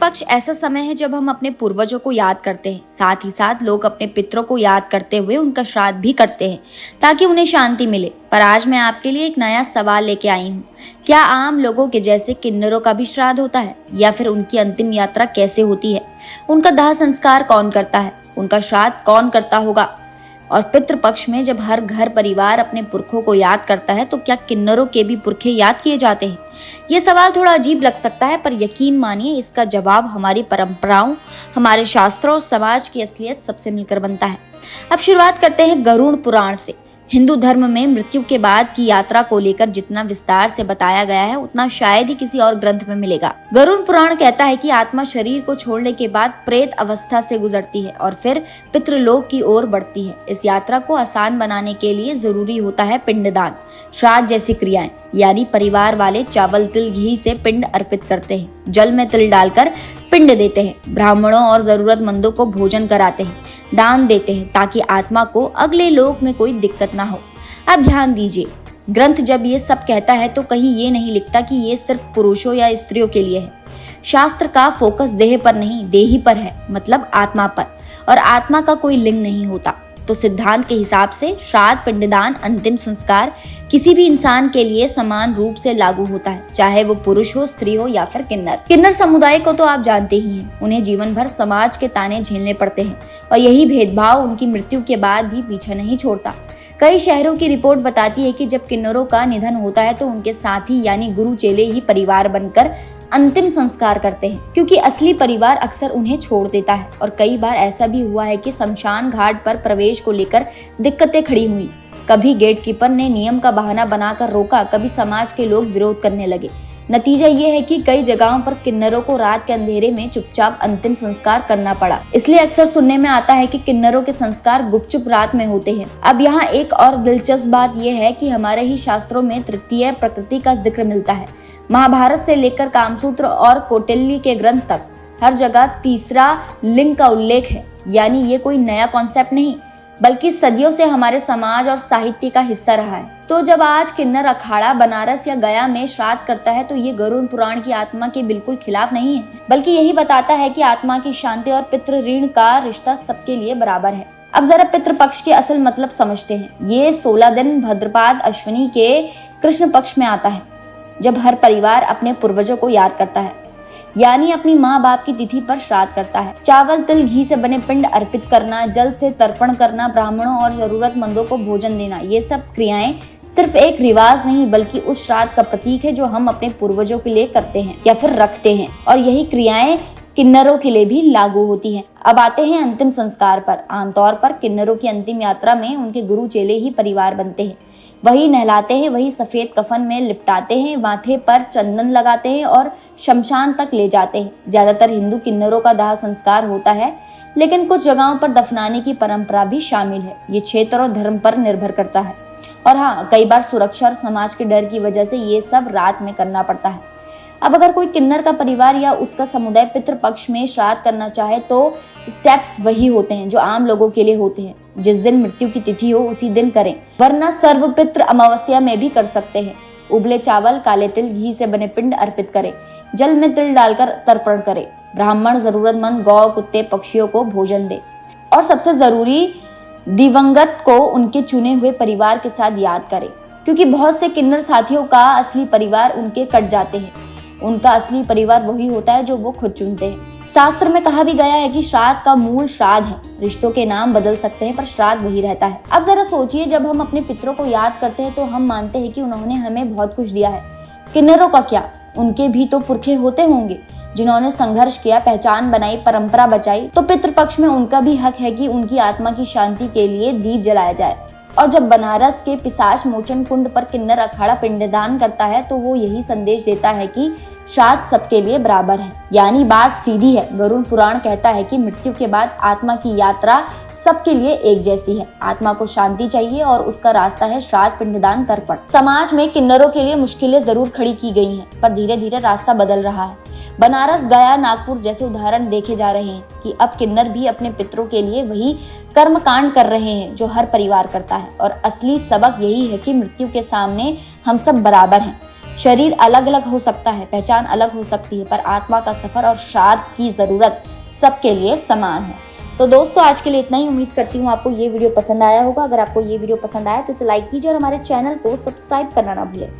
पितृपक्ष ऐसा समय है जब हम अपने पूर्वजों को याद करते हैं। साथ ही साथ लोग अपने पितरों को याद करते हुए उनका श्राद्ध भी करते हैं ताकि उन्हें शांति मिले। पर आज मैं आपके लिए एक नया सवाल लेके आई हूँ। क्या आम लोगों के जैसे किन्नरों का भी श्राद्ध होता है, या फिर उनकी अंतिम यात्रा कैसे होती है? उनका दाह संस्कार कौन करता है? उनका श्राद्ध कौन करता होगा? और पितृपक्ष में जब हर घर परिवार अपने पुरखों को याद करता है तो क्या किन्नरों के भी पुरखे याद किए जाते हैं? ये सवाल थोड़ा अजीब लग सकता है, पर यकीन मानिए इसका जवाब हमारी परंपराओं, हमारे शास्त्रों और समाज की असलियत सबसे मिलकर बनता है। अब शुरुआत करते हैं गरुड़ पुराण से। हिंदू धर्म में मृत्यु के बाद की यात्रा को लेकर जितना विस्तार से बताया गया है उतना शायद ही किसी और ग्रंथ में मिलेगा। गरुड़ पुराण कहता है कि आत्मा शरीर को छोड़ने के बाद प्रेत अवस्था से गुजरती है और फिर पितृलोक की ओर बढ़ती है। इस यात्रा को आसान बनाने के लिए जरूरी होता है पिंडदान, श्राद्ध जैसी क्रियाएं। यानी परिवार वाले चावल तिल घी से पिंड अर्पित करते हैं, जल में तिल डालकर पिंड देते हैं, ब्राह्मणों और जरूरतमंदों को भोजन कराते हैं, दान देते हैं ताकि आत्मा को अगले लोक में कोई दिक्कत ना हो। अब ध्यान दीजिए, ग्रंथ जब ये सब कहता है तो कहीं ये नहीं लिखता कि ये सिर्फ पुरुषों या स्त्रियों के लिए है। शास्त्र का फोकस देह पर नहीं, देही पर है, मतलब आत्मा पर, और आत्मा का कोई लिंग नहीं होता। तो सिद्धांत के हिसाब से श्राद्ध, पिंडदान, अंतिम संस्कार किसी भी इंसान के लिए समान रूप से लागू होता है, चाहे वो पुरुष हो, स्त्री हो या फिर किन्नर। किन्नर समुदाय को तो आप जानते ही हैं, उन्हें जीवन भर समाज के ताने झेलने पड़ते हैं और यही भेदभाव उनकी मृत्यु के बाद भी पीछा नहीं छोड़ता। कई शहरों की रिपोर्ट बताती है कि जब किन्नरों का निधन होता है तो उनके साथी यानी गुरु चेले ही परिवार बनकर अंतिम संस्कार करते हैं, क्योंकि असली परिवार अक्सर उन्हें छोड़ देता है। और कई बार ऐसा भी हुआ है कि शमशान घाट पर प्रवेश को लेकर दिक्कतें खड़ी हुई। कभी गेट कीपर ने नियम का बहाना बनाकर रोका, कभी समाज के लोग विरोध करने लगे। नतीजा ये है कि कई जगहों पर किन्नरों को रात के अंधेरे में चुपचाप अंतिम संस्कार करना पड़ा। इसलिए अक्सर सुनने में आता है कि किन्नरों के संस्कार गुपचुप रात में होते हैं। अब यहाँ एक और दिलचस्प बात यह है कि हमारे ही शास्त्रों में तृतीय प्रकृति का जिक्र मिलता है। महाभारत से लेकर कामसूत्र और कौटिल्य के ग्रंथ तक हर जगह तीसरा लिंग का उल्लेख है। यानी ये कोई नया कॉन्सेप्ट नहीं, बल्कि सदियों से हमारे समाज और साहित्य का हिस्सा रहा है। तो जब आज किन्नर अखाड़ा बनारस या गया में श्राद्ध करता है तो ये गरुड़ पुराण की आत्मा के बिल्कुल खिलाफ नहीं है, बल्कि यही बताता है कि आत्मा की शांति और पितृ ऋण का रिश्ता सबके लिए बराबर है। अब जरा पितृपक्ष के असल मतलब समझते हैं। ये 16 दिन भाद्रपद अश्विनी के कृष्ण पक्ष में आता है, जब हर परिवार अपने पूर्वजों को याद करता है, यानी अपनी माँ बाप की तिथि पर श्राद्ध करता है। चावल तिल घी से बने पिंड अर्पित करना, जल से तर्पण करना, ब्राह्मणों और जरूरतमंदों को भोजन देना, ये सब क्रियाएं सिर्फ एक रिवाज नहीं बल्कि उस श्राद्ध का प्रतीक है जो हम अपने पूर्वजों के लिए करते हैं या फिर रखते हैं। और यही क्रियाएं किन्नरों के लिए भी लागू होती हैं। अब आते हैं अंतिम संस्कार पर। आमतौर पर किन्नरों की अंतिम यात्रा में उनके गुरु चेले ही परिवार बनते हैं। वही नहलाते हैं, वही सफेद कफन में लिपटाते हैं, माथे पर चंदन लगाते हैं और शमशान तक ले जाते हैं। ज्यादातर हिंदू किन्नरों का दाह संस्कार होता है, लेकिन कुछ जगहों पर दफनाने की परंपरा भी शामिल है। ये क्षेत्र और धर्म पर निर्भर करता है। और हाँ, कई बार सुरक्षा और समाज के डर की वजह से ये सब रात में करना पड़ता है। अब अगर कोई किन्नर का परिवार या उसका समुदाय पितृपक्ष में श्राद्ध करना चाहे तो स्टेप्स वही होते हैं जो आम लोगों के लिए होते हैं। जिस दिन मृत्यु की तिथि हो उसी दिन करें, वरना सर्वपितृ अमावस्या में भी कर सकते हैं। उबले चावल, काले तिल घी से बने पिंड अर्पित करें, जल में तिल डालकर तर्पण करें, ब्राह्मण जरूरतमंद गौ, कुत्ते, पक्षियों को भोजन दे, और सबसे जरूरी दिवंगत को उनके चुने हुए परिवार के साथ याद करें, क्योंकि बहुत से किन्नर साथियों का असली परिवार उनके कट जाते हैं। उनका असली परिवार वही होता है जो वो खुद चुनते हैं। शास्त्र में कहा भी गया है कि श्राद्ध का मूल श्राद्ध है। रिश्तों के नाम बदल सकते हैं पर श्राद्ध वही रहता है। अब जरा सोचिए, जब हम अपने पितरों को याद करते हैं तो हम मानते हैं कि उन्होंने हमें बहुत कुछ दिया है। किन्नरों का क्या, उनके भी तो पुरखे होते होंगे जिन्होंने संघर्ष किया, पहचान बनाई, परंपरा बचाई। तो पितृपक्ष में उनका भी हक है कि उनकी आत्मा की शांति के लिए दीप जलाया जाए। और जब बनारस के पिशाच मोचन कुंड पर किन्नर अखाड़ा पिंडदान करता है तो वो यही संदेश देता है कि श्राद्ध सबके लिए बराबर है। यानी बात सीधी है। गरुड़ पुराण कहता है कि मृत्यु के बाद आत्मा की यात्रा सबके लिए एक जैसी है। आत्मा को शांति चाहिए और उसका रास्ता है श्राद्ध, पिंडदान, तर्पण। समाज में किन्नरों के लिए मुश्किलें जरूर खड़ी की गई हैं, पर धीरे धीरे रास्ता बदल रहा है। बनारस, गया, नागपुर जैसे उदाहरण देखे जा रहे हैं कि अब किन्नर भी अपने पितरों के लिए वही कर्म कांड कर रहे हैं जो हर परिवार करता है। और असली सबक यही है कि मृत्यु के सामने हम सब बराबर हैं। शरीर अलग अलग हो सकता है, पहचान अलग हो सकती है, पर आत्मा का सफर और श्राद्ध की जरूरत सबके लिए समान है। तो दोस्तों आज के लिए इतना ही। उम्मीद करती हूँ आपको ये वीडियो पसंद आया होगा। अगर आपको ये वीडियो पसंद आया तो इसे लाइक कीजिए और हमारे चैनल को सब्सक्राइब करना ना भूलें।